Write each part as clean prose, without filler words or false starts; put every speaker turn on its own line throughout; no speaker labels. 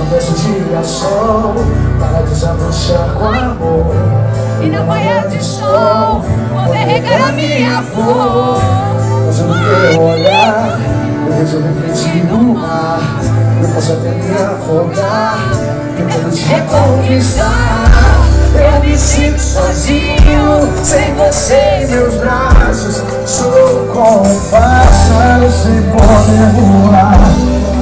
peço girassol para desabrochar com amor.
E na manhã de sol poder regar a minha flor.
Mas no teu olhar eu vejo refletir no mar. Eu posso até me afogar tentando te reconquistar. Eu me sinto sozinho sem você em meus braços. Sou como um pássaro sem poder voar.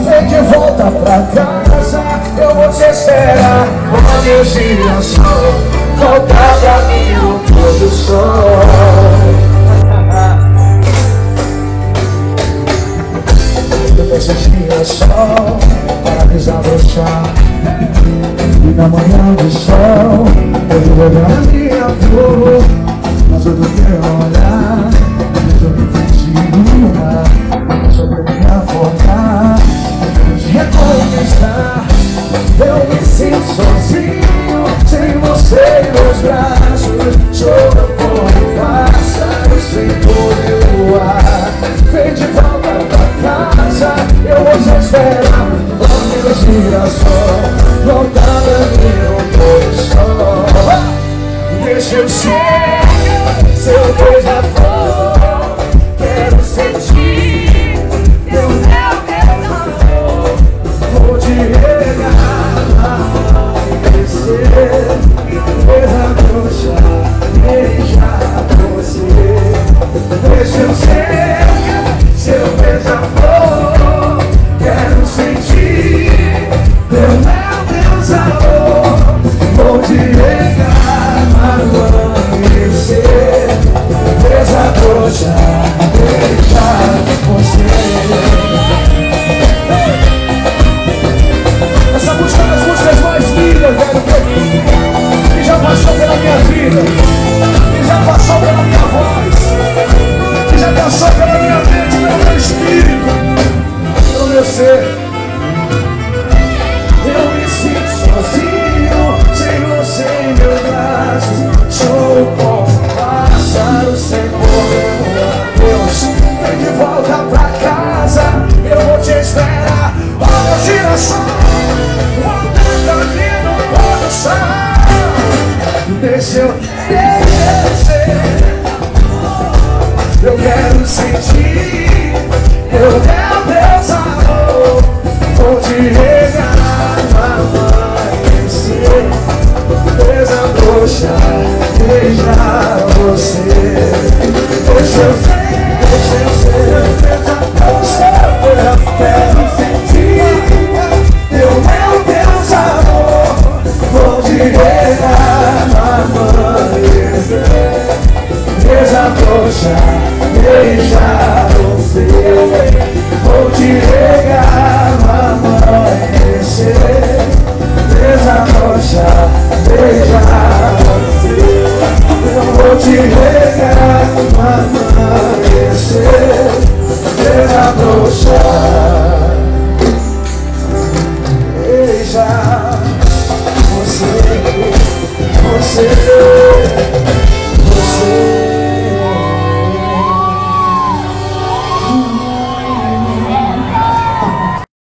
Vem de volta pra casa, eu vou te esperar. Oh meu girassol, volta pra mim no pôr do sol. Eu peço girassol para desabrochar. E na manhã do sol eu vou olhar a minha flor. Mas eu do teu olhar eu me refletir no mar. Eu só pra me afogar, te reconquistar. Eu me sinto sozinho sem você em meus braços. Sou como um pássaro sem poder voar. Vem de volta pra casa, eu vou te esperar. Oh meu girassol, volta pra mim no pôr do sol. Deixa eu ser seu beija-flor. Quero sentir teu mel, teu amor. Vou te regar, amanhecer, desabrochar, beijar você. Deixa eu ser seu beija-flor. Quero sentir teu mel, teu sabor. Vou te regar, amanhecer, desabrochar, beijar você. Essa música é das músicas mais lindas, velho, que já passou pela minha vida, que já passou pela minha voz, que já passou pela minha mente, pelo meu espírito, pelo meu ser. Eu me sinto sozinho sem você em meus braços. Sou como um pássaro sem poder voar. Deus, vem de volta pra casa, eu vou te esperar. Olha o girassol, volta pra mim no pôr do sol. Deixa eu ser. Eu quero sentir teu mel, teu sabor. Vou te regar, amanhecer, desabrochar, beijar você. Deixa eu ser, eu quero sentir teu mel, teu sabor. Vou te regar, amanhecer, desabrochar, beijar você. Vou te regar, amanhecer, desabrochar, beijar você. Eu vou te regar, amanhecer, desabrochar, beijar você.